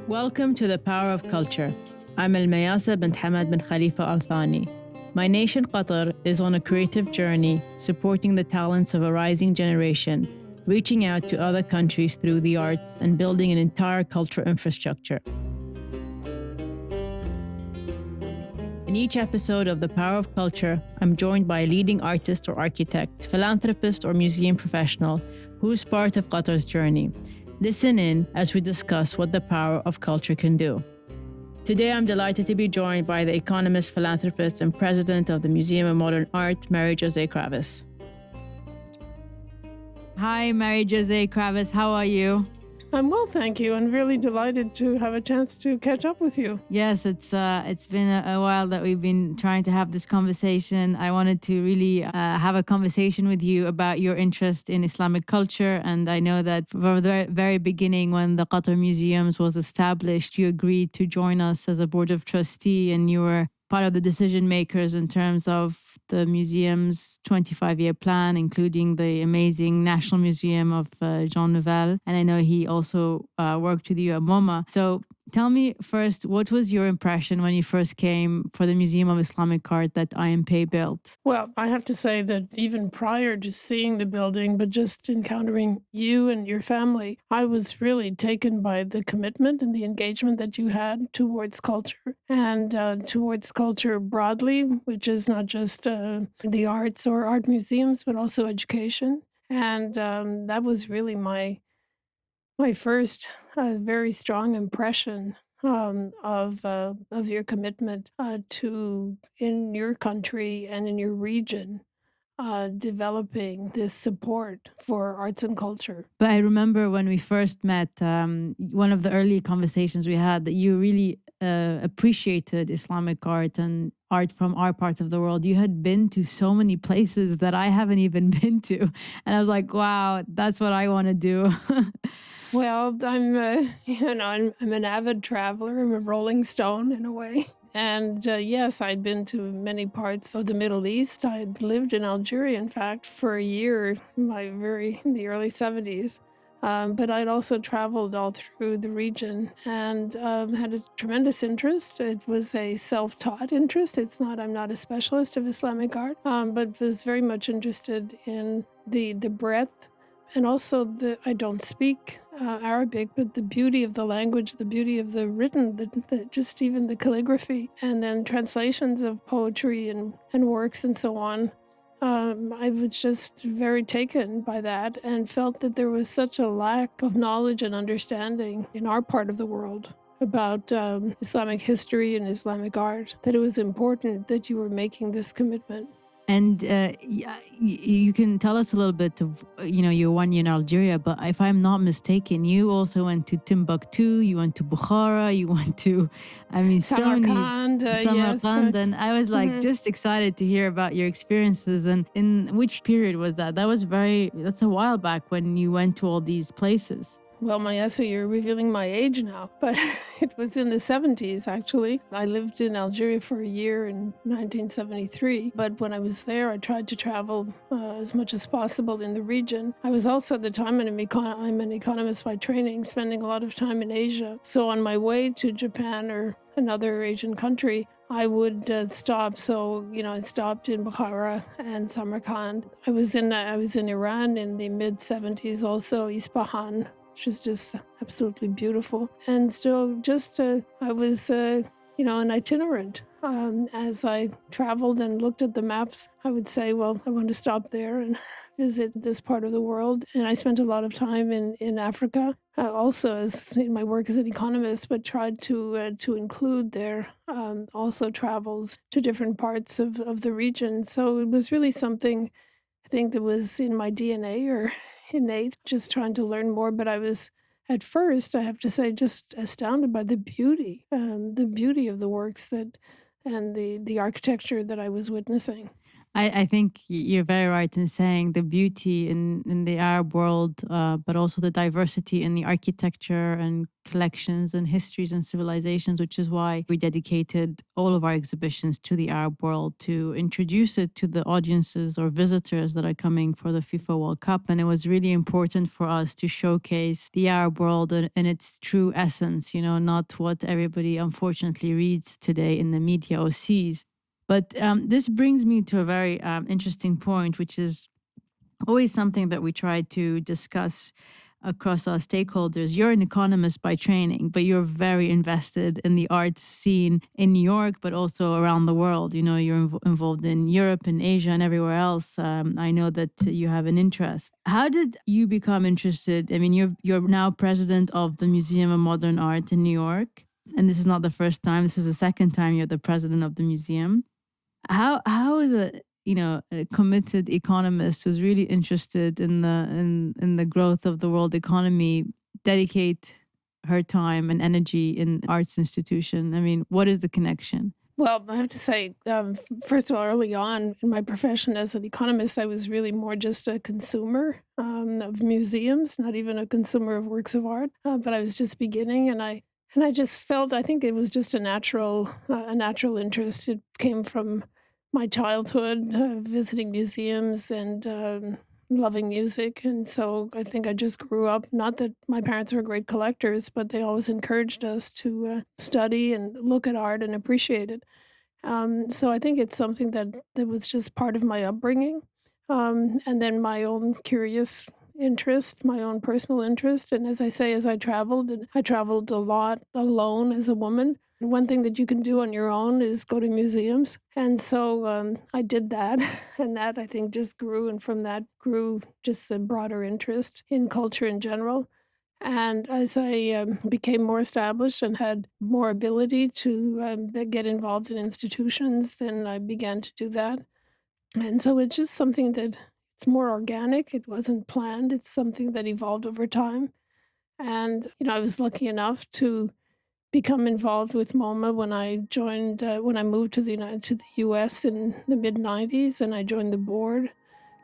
Welcome to The Power of Culture. I'm Marie-Josée bint Hamad bin Khalifa Al Thani. My nation, Qatar, is on a creative journey supporting the talents of a rising generation, reaching out to other countries through the arts and building an entire cultural infrastructure. In each episode of The Power of Culture, I'm joined by a leading artist or architect, philanthropist or museum professional who's part of Qatar's journey. Listen in as we discuss what the power of culture can do. Today, I'm delighted to be joined by the economist, philanthropist, and president of the Museum of Modern Art, Marie-Josée Kravis. Hi, Marie-Josée Kravis. How are you? I'm well, thank you, and really delighted to have a chance to catch up with you. Yes, it's been a while that we've been trying to have this conversation. I wanted to really have a conversation with you about your interest in Islamic culture, and I know that from the very beginning, when the Qatar Museums was established, you agreed to join us as a Board of Trustees, and you were part of the decision makers in terms of the museum's 25-year plan, including the amazing National Museum of Jean Nouvel. And I know he also worked with you at MoMA. So tell me first, what was your impression when you first came for the Museum of Islamic Art that IMP built? Well, I have to say that even prior to seeing the building, but just encountering you and your family, I was really taken by the commitment and the engagement that you had towards culture and towards culture broadly, which is not just the arts or art museums, but also education. And that was really my first very strong impression of your commitment to in your country and in your region developing this support for arts and culture. But I remember when we first met, one of the early conversations we had, that you really appreciated Islamic art and art from our part of the world. You had been to so many places that I haven't even been to. And I was like, wow, that's what I want to do. Well, I'm I'm an avid traveler. I'm a rolling stone in a way. And yes, I'd been to many parts of the Middle East. I'd lived in Algeria, in fact, for a year, in the early 70s. But I'd also traveled all through the region and had a tremendous interest. It was a self-taught interest. I'm not a specialist of Islamic art, but was very much interested in the breadth and also I don't speak Arabic, but the beauty of the language, the beauty of the written, just even the calligraphy, and then translations of poetry and works and so on. I was just very taken by that and felt that there was such a lack of knowledge and understanding in our part of the world about Islamic history and Islamic art, that it was important that you were making this commitment. And you can tell us a little bit of, your 1 year in Algeria, but if I'm not mistaken, you also went to Timbuktu, you went to Bukhara, you went to, Samarkand, Samarkand, yes. and I was like just excited to hear about your experiences. And in which period was that? That's a while back when you went to all these places. Well, my essay, you're revealing my age now, but it was in the 70s, actually. I lived in Algeria for a year in 1973, but when I was there, I tried to travel as much as possible in the region. I was also at the time, I'm an economist by training, spending a lot of time in Asia. So on my way to Japan or another Asian country, I would stop. So, I stopped in Bukhara and Samarkand. I was in Iran in the mid 70s, also Isfahan, which is just absolutely beautiful. And still just, I was, an itinerant. As I traveled and looked at the maps, I would say, well, I want to stop there and visit this part of the world. And I spent a lot of time in Africa, also as in my work as an economist, but tried to include there also travels to different parts of the region. So it was really something I think that was in my DNA or innate, just trying to learn more. But I was, at first, I have to say, just astounded by the beauty of the works and the architecture that I was witnessing. I think you're very right in saying the beauty in the Arab world, but also the diversity in the architecture and collections and histories and civilizations, which is why we dedicated all of our exhibitions to the Arab world to introduce it to the audiences or visitors that are coming for the FIFA World Cup. And it was really important for us to showcase the Arab world in its true essence, not what everybody unfortunately reads today in the media or sees. But this brings me to a very interesting point, which is always something that we try to discuss across our stakeholders. You're an economist by training, but you're very invested in the arts scene in New York, but also around the world. You're involved in Europe and Asia and everywhere else. I know that you have an interest. How did you become interested? I mean, you're now president of the Museum of Modern Art in New York. And this is not the first time. This is the second time you're the president of the museum. How is a committed economist who's really interested in the growth of the world economy dedicate her time and energy in arts institution? I mean, what is the connection? Well, I have to say, first of all, early on in my profession as an economist, I was really more just a consumer of museums, not even a consumer of works of art. But I was just beginning, and I just felt, I think it was just a natural interest. It came from my childhood, visiting museums and loving music. And so I think I just grew up, not that my parents were great collectors, but they always encouraged us to study and look at art and appreciate it. So I think it's something that was just part of my upbringing. And then my own curious interest, my own personal interest. And as I say, as I traveled, and I traveled a lot alone as a woman. And one thing that you can do on your own is go to museums. And so I did that. And that I think just grew. And from that grew just a broader interest in culture in general. And as I became more established and had more ability to get involved in institutions, then I began to do that. And so it's just something that it's more organic. It wasn't planned. It's something that evolved over time. And I was lucky enough to become involved with MoMA when I moved to the US in the mid 90s, and I joined the board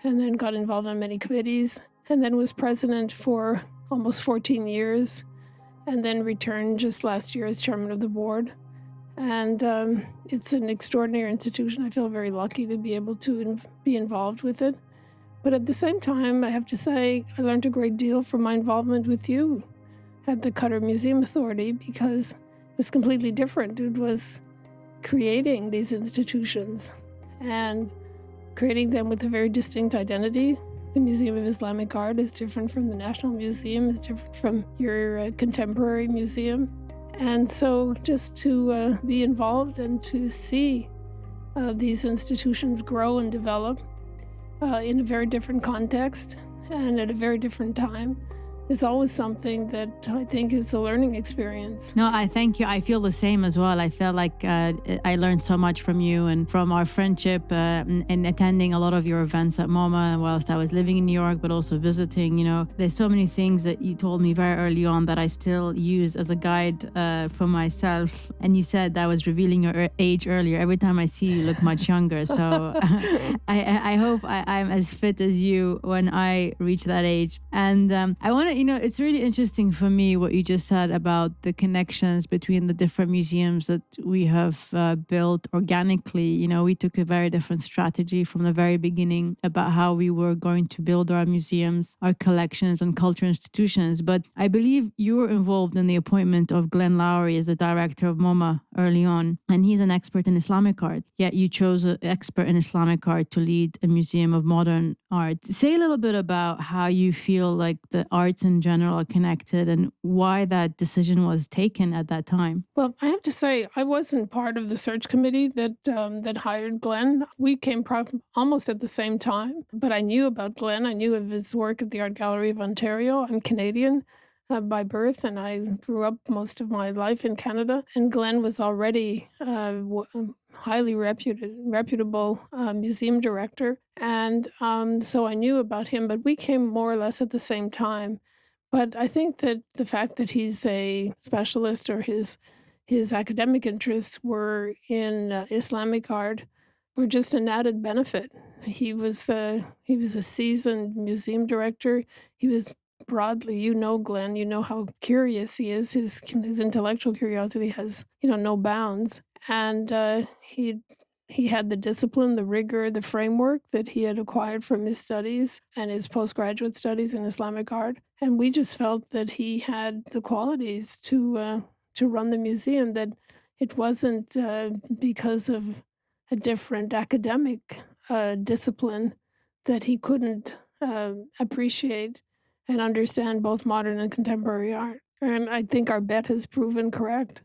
and then got involved on many committees and then was president for almost 14 years and then returned just last year as chairman of the board. And it's an extraordinary institution. I feel very lucky to be able to be involved with it. But at the same time, I have to say, I learned a great deal from my involvement with you at the Qatar Museum Authority because it's completely different. It was creating these institutions and creating them with a very distinct identity. The Museum of Islamic Art is different from the National Museum, it's different from your contemporary museum. And so just to be involved and to see these institutions grow and develop in a very different context and at a very different time is always something that I think is a learning experience. No, I thank you. I feel the same as well. I feel like I learned so much from you and from our friendship and attending a lot of your events at MoMA whilst I was living in New York, but also visiting. There's so many things that you told me very early on that I still use as a guide for myself. And you said I was revealing your age earlier. Every time I see you, you look much younger. So I hope I'm as fit as you when I reach that age. And I want to it's really interesting for me what you just said about the connections between the different museums that we have built organically. We took a very different strategy from the very beginning about how we were going to build our museums, our collections and cultural institutions. But I believe you were involved in the appointment of Glenn Lowry as the director of MoMA early on, and he's an expert in Islamic art. Yet you chose an expert in Islamic art to lead a museum of modern art. Say a little bit about how you feel like the arts in general are connected and why that decision was taken at that time. Well, I have to say, I wasn't part of the search committee that hired Glenn. We came almost at the same time, but I knew about Glenn. I knew of his work at the Art Gallery of Ontario. I'm Canadian by birth, and I grew up most of my life in Canada. And Glenn was already highly reputable museum director, and so I knew about him. But we came more or less at the same time. But I think that the fact that he's a specialist or his academic interests were in Islamic art were just an added benefit. He was a seasoned museum director. He was broadly, Glenn, you know how curious he is. His intellectual curiosity has, no bounds. And he had the discipline, the rigor, the framework that he had acquired from his studies and his postgraduate studies in Islamic art. And we just felt that he had the qualities to run the museum, that it wasn't because of a different academic discipline that he couldn't appreciate and understand both modern and contemporary art. And I think our bet has proven correct.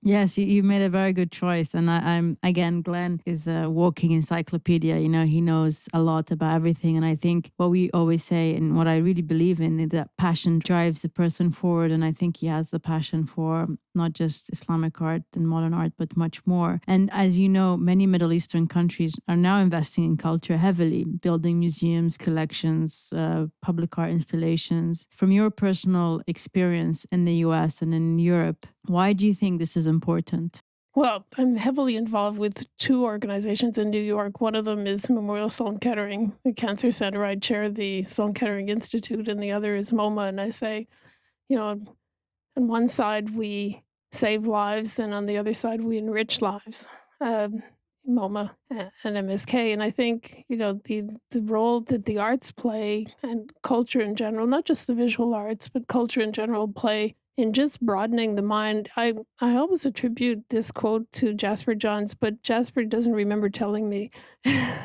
Yes, you made a very good choice. And I'm, again, Glenn is a walking encyclopedia. He knows a lot about everything. And I think what we always say and what I really believe in is that passion drives the person forward. And I think he has the passion for not just Islamic art and modern art, but much more. And as you know, many Middle Eastern countries are now investing in culture heavily, building museums, collections, public art installations. From your personal experience in the US and in Europe, why do you think this is important? Well, I'm heavily involved with two organizations in New York. One of them is Memorial Sloan Kettering, the Cancer Center. I chair the Sloan Kettering Institute, and the other is MoMA. And I say, you know, on one side, we save lives, and on the other side, we enrich lives. MoMA and MSK. And I think, the role that the arts play and culture in general, not just the visual arts, but culture in general play in just broadening the mind. I always attribute this quote to Jasper Johns, but Jasper doesn't remember telling me.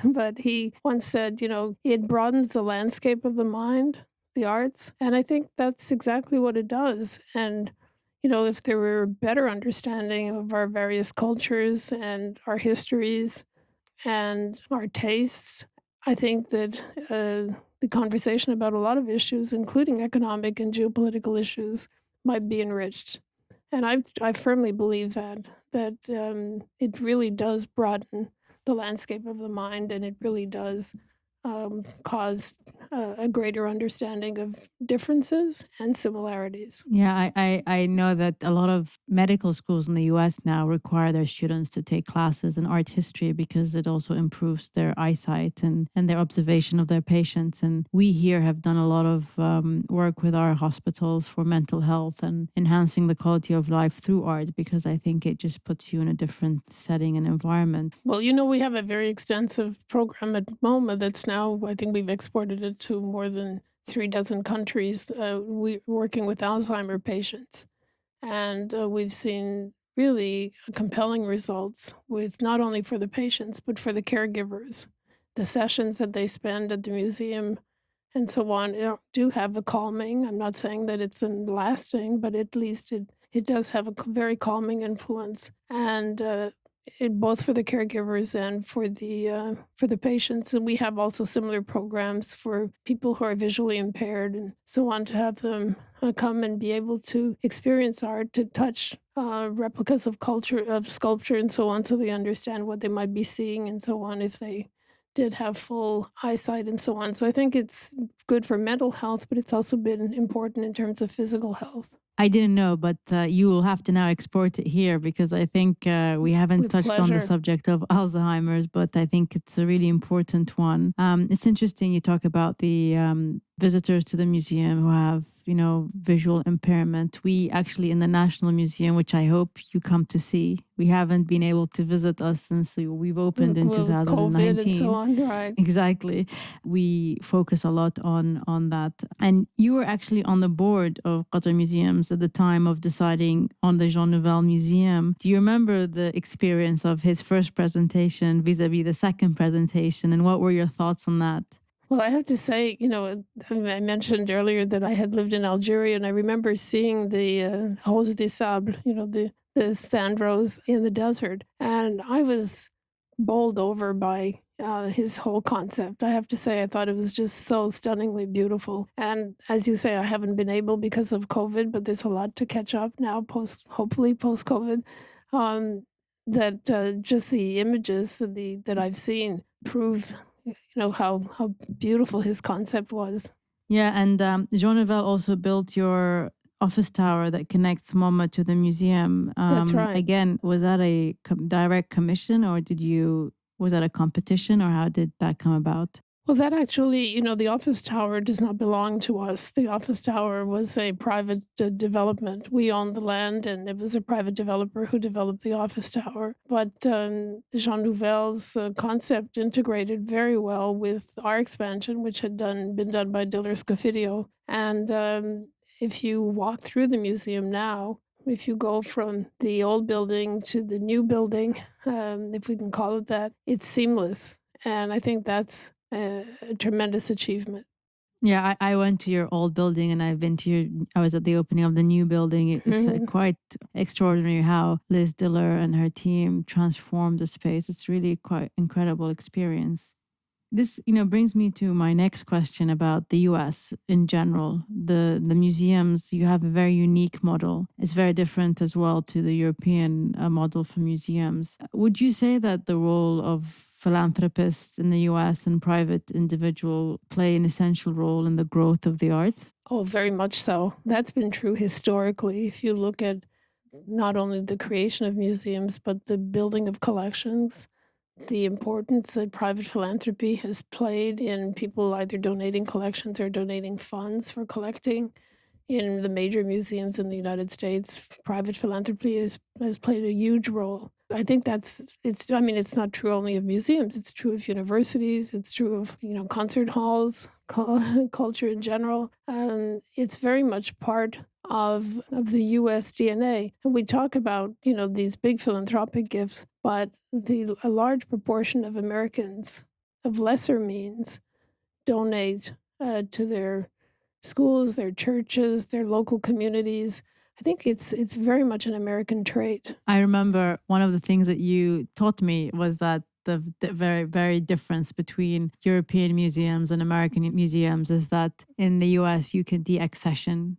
But he once said, it broadens the landscape of the mind, the arts. And I think that's exactly what it does. And if there were a better understanding of our various cultures and our histories and our tastes, I think that the conversation about a lot of issues, including economic and geopolitical issues, might be enriched. And I firmly believe that it really does broaden the landscape of the mind, and it really does cause a greater understanding of differences and similarities. Yeah, I know that a lot of medical schools in the US now require their students to take classes in art history because it also improves their eyesight and their observation of their patients. And we here have done a lot of work with our hospitals for mental health and enhancing the quality of life through art, because I think it just puts you in a different setting and environment. Well, we have a very extensive program at MoMA that's now, I think we've exported it to more than 3 dozen countries. We're working with Alzheimer patients. And we've seen really compelling results with not only for the patients, but for the caregivers. The sessions that they spend at the museum and so on do have a calming. I'm not saying that it's lasting, but at least it does have a very calming influence. And both for the caregivers and for the patients. And we have also similar programs for people who are visually impaired and so on, to have them come and be able to experience art, to touch replicas of culture, of sculpture and so on, so they understand what they might be seeing and so on if they did have full eyesight and so on. So I think it's good for mental health, but it's also been important in terms of physical health. I didn't know, but you will have to now export it here, because I think we haven't With touched on the pleasure. subject of Alzheimer's, but I think it's a really important one. It's interesting you talk about the visitors to the museum who have, visual impairment. We actually, in the National Museum, which I hope you come to see, we haven't been able to visit us since we've opened in With COVID and so 2019. on, right? Exactly. We focus a lot on that. And you were actually on the board of Qatar Museums at the time of deciding on the Jean Nouvel Museum. Do you remember the experience of his first presentation vis-a-vis the second presentation, and what were your thoughts on that? Well, I have to say, I mentioned earlier that I had lived in Algeria, and I remember seeing the Rose des Sables, the sand rose in the desert, and I was bowled over by his whole concept. I have to say, I thought it was just so stunningly beautiful. And as you say, I haven't been able because of COVID, but there's a lot to catch up now, hopefully post COVID. Um, that just the images that I've seen prove how beautiful his concept was. Yeah, and Jean Nouvel also built your office tower that connects MoMA to the museum. That's right. Again, was that a direct commission, or did you Was that a competition, or how did that come about? Well, that actually, the office tower does not belong to us. The office tower was a private development. We owned the land, and it was a private developer who developed the office tower. But Jean Nouvel's concept integrated very well with our expansion, which had been done by Diller Scofidio. And if you walk through the museum now, if you go from the old building to the new building, if we can call it that, it's seamless. And I think that's a tremendous achievement. Yeah, I went to your old building, and I've been to I was at the opening of the new building. It's Mhm. quite extraordinary how Liz Diller and her team transformed the space. It's really quite incredible experience. This, brings me to my next question about the US in general. The museums, you have a very unique model. It's very different as well to the European model for museums. Would you say that the role of philanthropists in the US and private individual play an essential role in the growth of the arts? Oh, very much so. That's been true historically. If you look at not only the creation of museums, but the building of collections, the importance that private philanthropy has played in people either donating collections or donating funds for collecting. In the major museums in the United States, private philanthropy has played a huge role. I think it's not true only of museums, it's true of universities, it's true of, concert halls, culture in general. It's very much part of the US DNA. And we talk about, these big philanthropic gifts, but a large proportion of Americans of lesser means donate to their schools, their churches, their local communities. I think it's very much an American trait. I remember one of the things that you taught me was that the very, very difference between European museums and American museums is that in the US, you can deaccession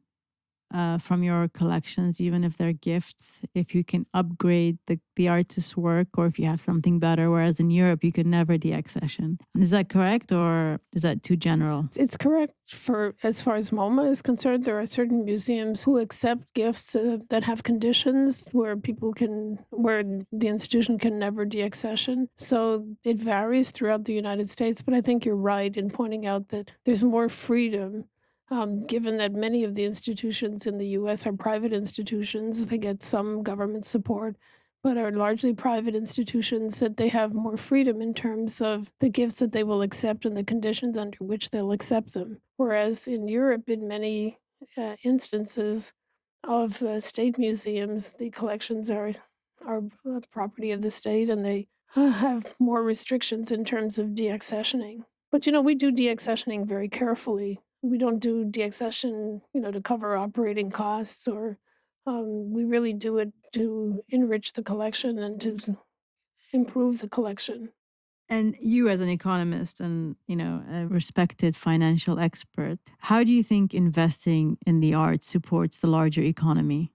from your collections, even if they're gifts, if you can upgrade the artist's work or if you have something better. Whereas in Europe, you could never deaccession. Is that correct, or is that too general? It's correct for as far as MoMA is concerned. There are certain museums who accept gifts that have conditions where where the institution can never deaccession. So it varies throughout the United States. But I think you're right in pointing out that there's more freedom. Given that many of the institutions in the US are private institutions, they get some government support, but are largely private institutions, that they have more freedom in terms of the gifts that they will accept and the conditions under which they'll accept them. Whereas in Europe, in many instances of state museums, the collections are property of the state, and they have more restrictions in terms of deaccessioning. But we do deaccessioning very carefully. We don't do deaccession, to cover operating costs, or we really do it to enrich the collection and to improve the collection. And you, as an economist and a respected financial expert, how do you think investing in the arts supports the larger economy?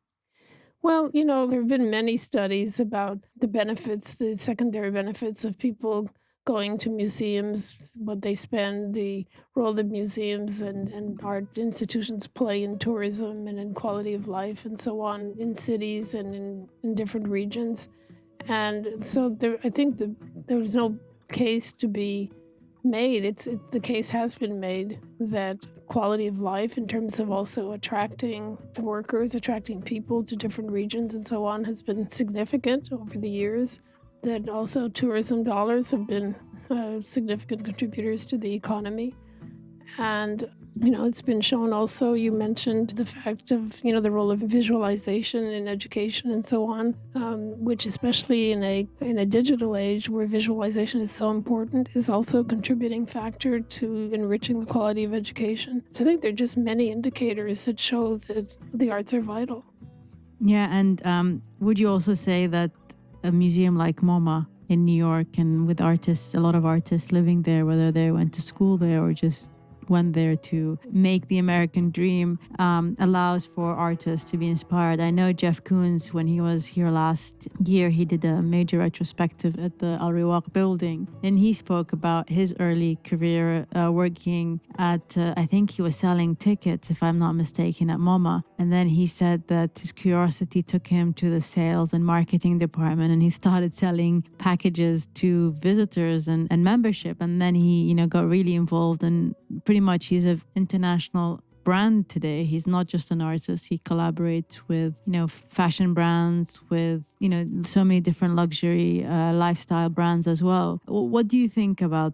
Well, there have been many studies about the benefits, the secondary benefits of people going to museums, what they spend, the role that museums and art institutions play in tourism and in quality of life and so on in cities and in different regions. And so I think there's no case to be made. The case has been made that quality of life, in terms of also attracting workers, attracting people to different regions and so on, has been significant over the years. That also tourism dollars have been significant contributors to the economy. And, it's been shown also, you mentioned the fact of, the role of visualization in education and so on, which especially in a digital age where visualization is so important, is also a contributing factor to enriching the quality of education. So I think there are just many indicators that show that the arts are vital. Yeah, and would you also say that a museum like MoMA in New York, and with artists, a lot of artists living there, whether they went to school there or just went there to make the American dream, allows for artists to be inspired. I know Jeff Koons, when he was here last year, he did a major retrospective at the Al Riwaq building, and he spoke about his early career working at, I think he was selling tickets, if I'm not mistaken, at MoMA. And then he said that his curiosity took him to the sales and marketing department, and he started selling packages to visitors and membership. And then he, got really involved, and pretty much he's an international brand today. He's not just an artist. He collaborates with, fashion brands, with, so many different luxury lifestyle brands as well. What do you think about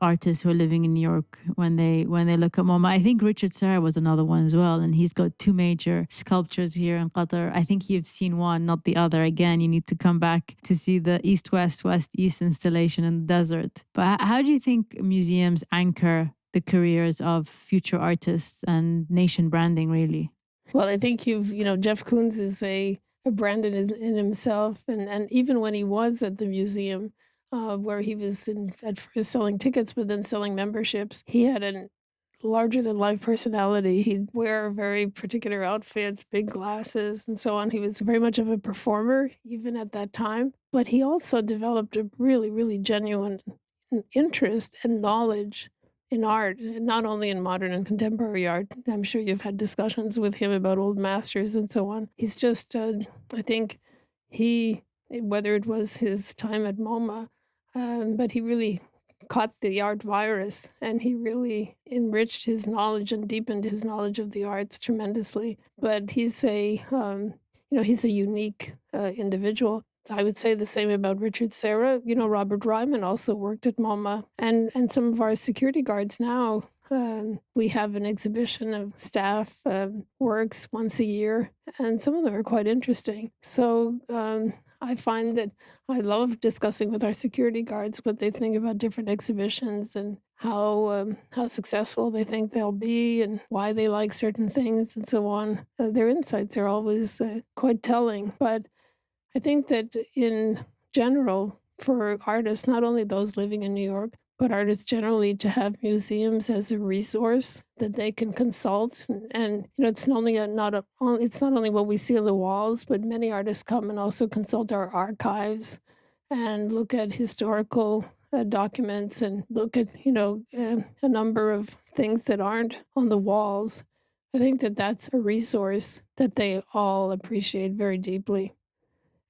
artists who are living in New York when they look at MoMA? I think Richard Serra was another one as well, and he's got two major sculptures here in Qatar. I think you've seen one, not the other. Again, you need to come back to see the East-West, West-East installation in the desert. But how do you think museums anchor the careers of future artists and nation branding, really? Well, I think Jeff Koons is a brand in himself. And even when he was at the museum, where he was at first selling tickets, but then selling memberships, he had a larger than life personality. He'd wear very particular outfits, big glasses, and so on. He was very much of a performer, even at that time. But he also developed a really, really genuine interest and knowledge in art, not only in modern and contemporary art. I'm sure you've had discussions with him about old masters and so on. He's just, I think whether it was his time at MoMA, but he really caught the art virus, and he really enriched his knowledge and deepened his knowledge of the arts tremendously. But he's a unique individual. I would say the same about Richard Serra. Robert Ryman also worked at MoMA, and some of our security guards now. We have an exhibition of staff works once a year, and some of them are quite interesting. So I find that I love discussing with our security guards what they think about different exhibitions and how successful they think they'll be and why they like certain things and so on. Their insights are always quite telling, but I think that in general, for artists, not only those living in New York, but artists generally, to have museums as a resource that they can consult. And it's not only it's not only what we see on the walls, but many artists come and also consult our archives and look at historical documents and look at a number of things that aren't on the walls. I think that that's a resource that they all appreciate very deeply.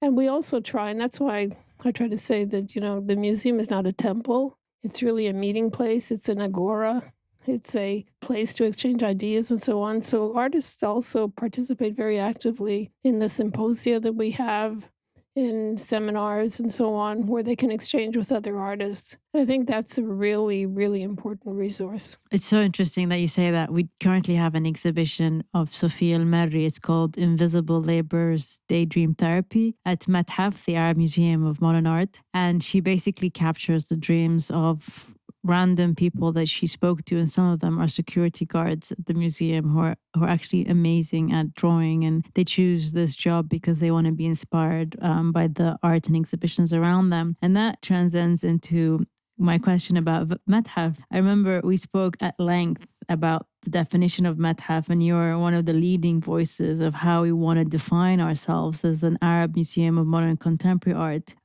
And we also try, and that's why I try to say that, the museum is not a temple. It's really a meeting place. It's an agora. It's a place to exchange ideas and so on. So artists also participate very actively in the symposia that we have, in seminars and so on, where they can exchange with other artists. And I think that's a really, really important resource. It's so interesting that you say that. We currently have an exhibition of Sophia El-Merri. It's called Invisible Labor's Daydream Therapy at Methaf, the Arab Museum of Modern Art. And she basically captures the dreams of random people that she spoke to, and some of them are security guards at the museum who are actually amazing at drawing, and they choose this job because they want to be inspired by the art and exhibitions around them. And that transcends into my question about Methaf. I remember we spoke at length about the definition of Methaf, and you're one of the leading voices of how we want to define ourselves as an Arab museum of modern contemporary art.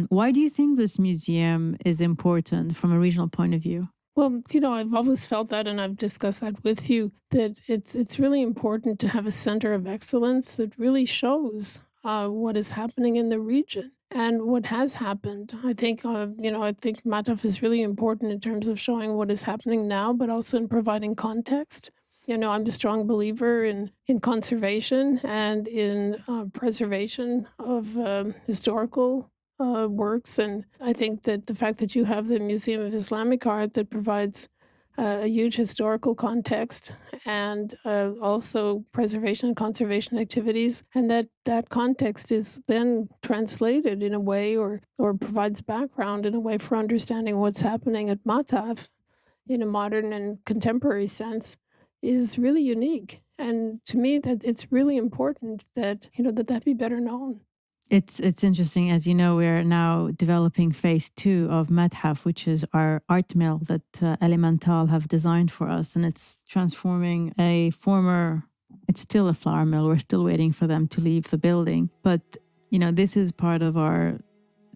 Why do you think this museum is important from a regional point of view? Well, I've always felt that, and I've discussed that with you, that it's really important to have a center of excellence that really shows what is happening in the region and what has happened. I think Mataf is really important in terms of showing what is happening now, but also in providing context. I'm a strong believer in conservation and in preservation of historical works. And I think that the fact that you have the Museum of Islamic Art that provides a huge historical context and also preservation and conservation activities, and that context is then translated in a way or provides background in a way for understanding what's happening at Mataf in a modern and contemporary sense, is really unique. And to me, that it's really important that that be better known. It's interesting. As you know, we're now developing phase 2 of Madhaf, which is our art mill that Elemental have designed for us. And it's transforming a former, it's still a flour mill. We're still waiting for them to leave the building. But, this is part of our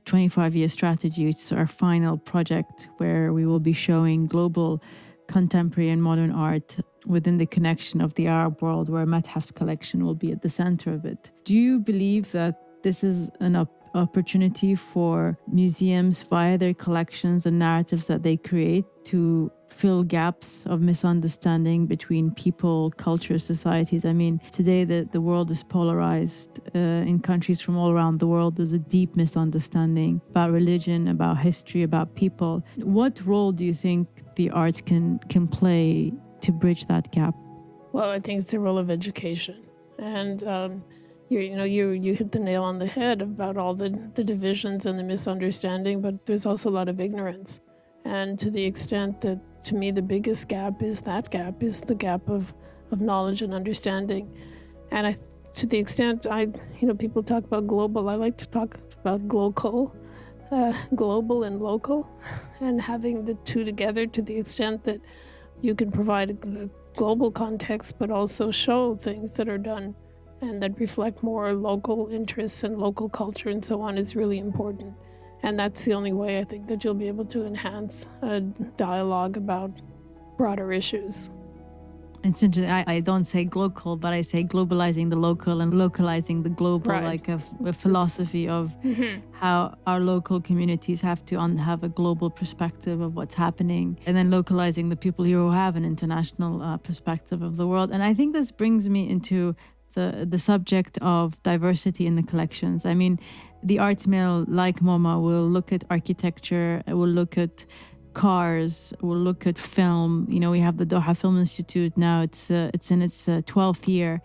25-year strategy. It's our final project where we will be showing global contemporary and modern art within the connection of the Arab world, where Madhaf's collection will be at the center of it. Do you believe that this is an opportunity for museums via their collections and narratives that they create to fill gaps of misunderstanding between people, cultures, societies? I mean, today the world is polarized. In countries from all around the world, there's a deep misunderstanding about religion, about history, about people. What role do you think the arts can play to bridge that gap? Well, I think it's the role of education. And you hit the nail on the head about all the divisions and the misunderstanding, but there's also a lot of ignorance. And to the extent that, to me, the biggest gap is the gap of knowledge and understanding. And to the extent people talk about global, I like to talk about global and local, and having the two together to the extent that you can provide a global context, but also show things that are done and that reflect more local interests and local culture and so on is really important. And that's the only way I think that you'll be able to enhance a dialogue about broader issues. It's interesting. I don't say global, but I say globalizing the local and localizing the global, Right. like a philosophy of how our local communities have to have a global perspective of what's happening, and then localizing the people here who have an international perspective of the world. And I think this brings me into the subject of diversity in the collections. I mean, the art mill, like MoMA, will look at architecture, it will look at cars, we'll look at film. We have the Doha Film Institute now. It's in its 12th year,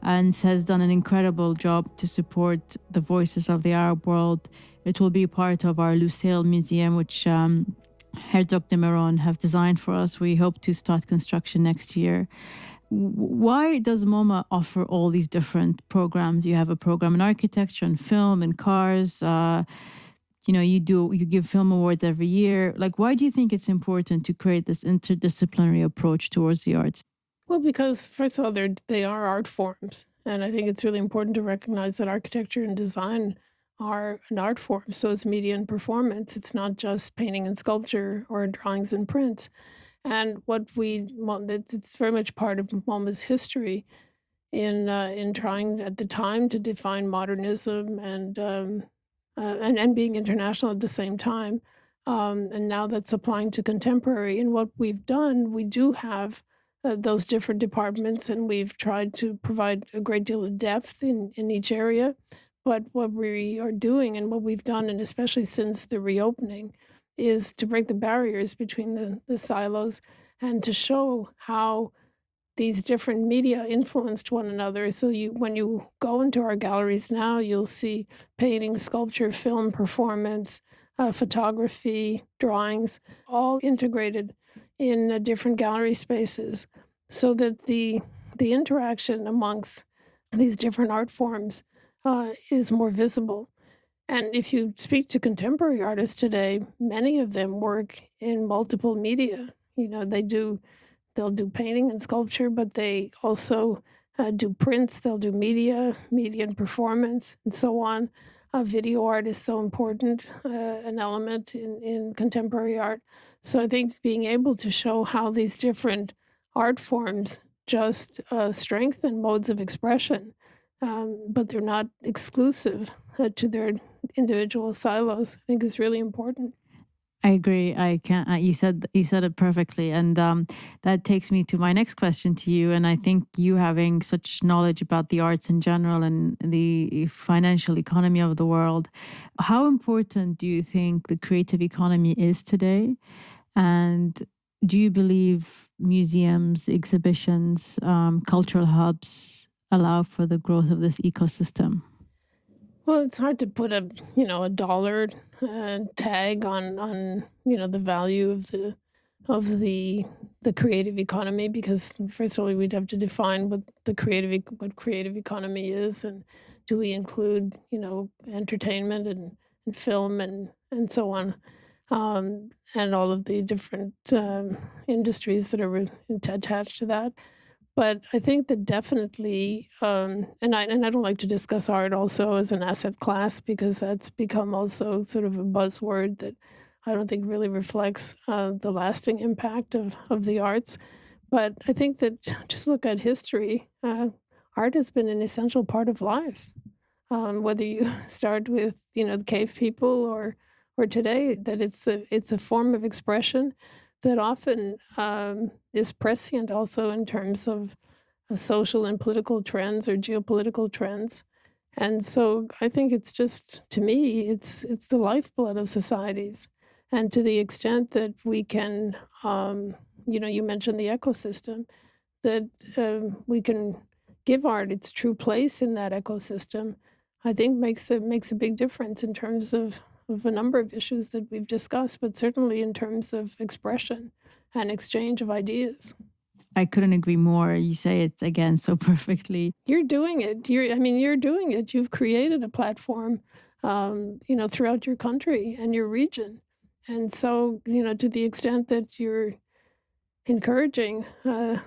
and has done an incredible job to support the voices of the Arab world. It will be part of our Lusail Museum, which Herzog de Meuron have designed for us. We hope to start construction next year. Why does MoMA offer all these different programs? You have a program in architecture and film and cars. You give film awards every year. Like, why do you think it's important to create this interdisciplinary approach towards the arts? Well, because first of all, they are art forms. And I think it's really important to recognize that architecture and design are an art form. So it's media and performance. It's not just painting and sculpture or drawings and prints. And it's very much part of MoMA's history in trying at the time to define modernism and being international at the same time. And now that's applying to contemporary. And what we've done, we do have those different departments, and we've tried to provide a great deal of depth in each area. But what we are doing and what we've done, and especially since the reopening, is to break the barriers between the silos and to show how these different media influenced one another. So when you go into our galleries now, you'll see painting, sculpture, film, performance, photography, drawings, all integrated in different gallery spaces, so that the interaction amongst these different art forms is more visible. And if you speak to contemporary artists today, many of them work in multiple media. They'll do painting and sculpture, but they also do prints, they'll do media and performance, and so on. Video art is so important, an element in contemporary art. So I think being able to show how these different art forms just strengthen modes of expression, but they're not exclusive to their individual silos, I think is really important. I agree. I can't. You said it perfectly, and that takes me to my next question to you. And I think you having such knowledge about the arts in general and the financial economy of the world, how important do you think the creative economy is today? And do you believe museums, exhibitions, cultural hubs allow for the growth of this ecosystem? Well, it's hard to put a dollar tag on the value of the creative economy, because first of all we'd have to define what creative economy is, and Do we include, entertainment and film and so on, and all of the different industries that are attached to that? But I think that definitely, and I don't like to discuss art also as an asset class because that's become also sort of a buzzword that I don't think really reflects the lasting impact of the arts. But I think that just look at history, art has been an essential part of life. Whether you start with the cave people or today, that it's a form of expression that often is prescient also in terms of social and political trends or geopolitical trends. And so I think it's just to me it's the lifeblood of societies. And to the extent that we can, you mentioned the ecosystem, that we can give art its true place in that ecosystem, I think makes a big difference in terms of a number of issues that we've discussed, but certainly in terms of expression and exchange of ideas. I couldn't agree more. You say it again so perfectly. You're doing it. You're doing it. You've created a platform, throughout your country and your region. And so, to the extent that you're encouraging a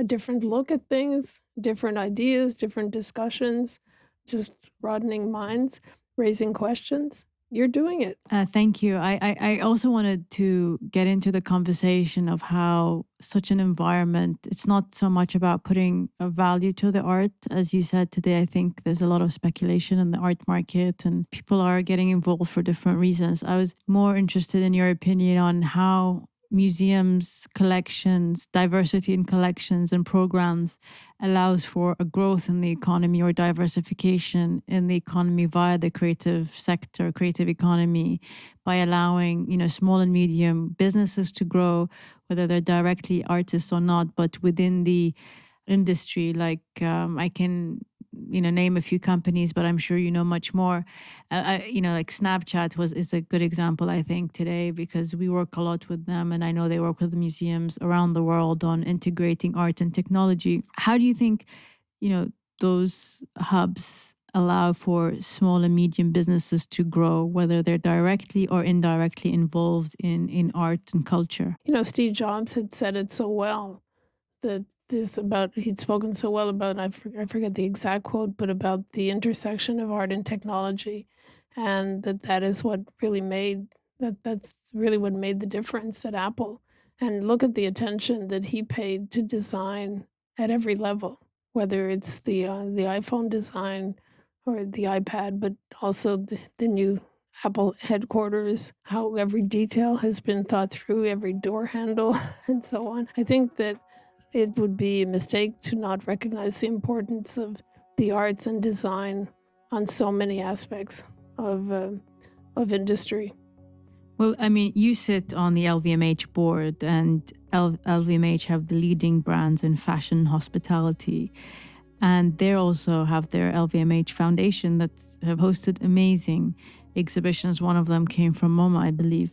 different look at things, different ideas, different discussions, just broadening minds, raising questions, you're doing it. Thank you. I also wanted to get into the conversation of how such an environment, it's not so much about putting a value to the art. As you said today, I think there's a lot of speculation in the art market and people are getting involved for different reasons. I was more interested in your opinion on how museums, collections, diversity in collections and programs allows for a growth in the economy or diversification in the economy via the creative sector, creative economy, by allowing, small and medium businesses to grow, whether they're directly artists or not, but within the industry. Like I can, name a few companies, but I'm sure you know much more. Like Snapchat is a good example, I think, today because we work a lot with them, and I know they work with museums around the world on integrating art and technology. How do you think, those hubs allow for small and medium businesses to grow, whether they're directly or indirectly involved in art and culture? Steve Jobs had said it so well that he'd spoken so well about, I forget the exact quote, but about the intersection of art and technology, and that is what really made that's really what made the difference at Apple. And look at the attention that he paid to design at every level, whether it's the iPhone design or the iPad, but also the new Apple headquarters, how every detail has been thought through, every door handle, and so on. I think that it would be a mistake to not recognize the importance of the arts and design on so many aspects of industry. Well, I mean, you sit on the LVMH board, and LVMH have the leading brands in fashion and hospitality. And they also have their LVMH Foundation that's have hosted amazing exhibitions. One of them came from MoMA, I believe.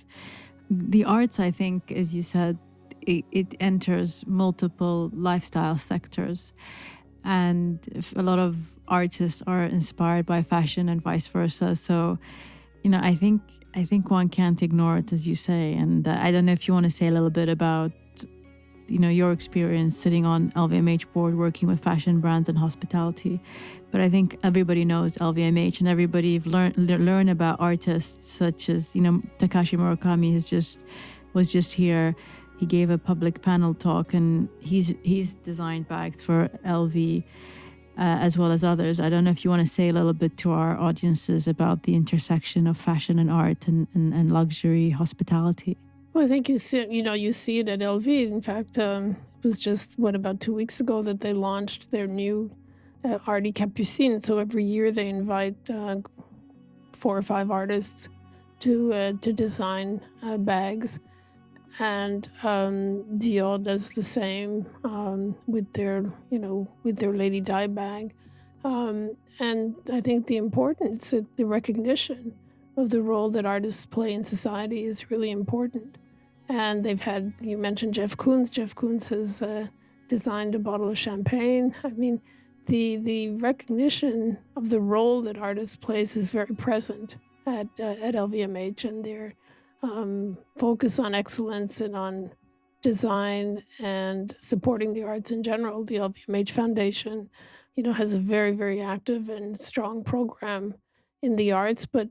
The arts, I think, as you said, it enters multiple lifestyle sectors. And a lot of artists are inspired by fashion and vice versa. So, I think one can't ignore it, as you say. And I don't know if you want to say a little bit about your experience sitting on LVMH board working with fashion brands and hospitality. But I think everybody knows LVMH, and everybody learn about artists such as Takashi Murakami was just here. He gave a public panel talk, and he's designed bags for LV as well as others. I don't know if you want to say a little bit to our audiences about the intersection of fashion and art and luxury hospitality. Well, I think you see it at LV. In fact, it was just about 2 weeks ago that they launched their new Artie Capucine. So every year they invite 4 or 5 artists to design bags, and Dior does the same with their Lady Di bag. And I think the importance, the recognition of the role that artists play in society is really important. And you mentioned Jeff Koons. Jeff Koons has designed a bottle of champagne. I mean, the recognition of the role that artists plays is very present at LVMH, and their focus on excellence and on design and supporting the arts in general. The LVMH Foundation, has a very, very active and strong program in the arts. But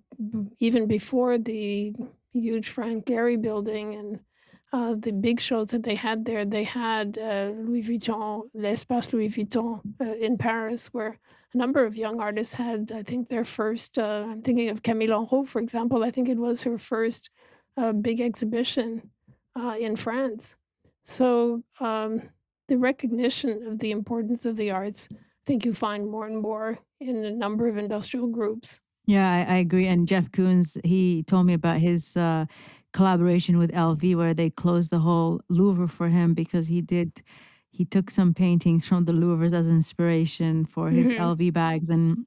even before the huge Frank Gehry building and the big shows that they had there, they had Louis Vuitton, l'Espace Louis Vuitton in Paris, where a number of young artists had, I think, their first. I'm thinking of Camille Henrault, for example. I think it was her first big exhibition in France. So the recognition of the importance of the arts, I think you find more and more in a number of industrial groups. Yeah, I agree. And Jeff Koons, he told me about his collaboration with LV, where they closed the whole Louvre for him because he took some paintings from the Louvres as inspiration for his Mhm. LV bags. And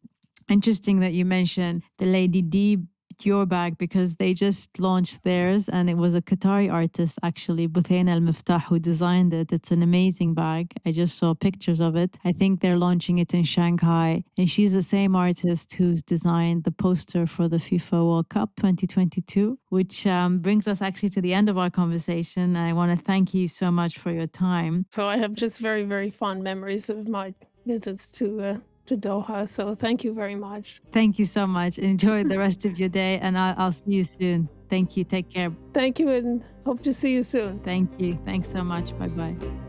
interesting that you mentioned the Lady D Dior bag because they just launched theirs, and it was a Qatari artist actually, Buthain Al Miftah, who designed it. It's an amazing bag. I just saw pictures of it. I think they're launching it in Shanghai, and she's the same artist who's designed the poster for the FIFA World Cup 2022, which brings us actually to the end of our conversation. I want to thank you so much for your time. So I have just very, very fond memories of my visits to Doha. So thank you very much. Thank you so much. Enjoy the rest of your day, and I'll see you soon. Thank you. Take care. Thank you, and hope to see you soon. Thank you. Thanks so much. Bye bye.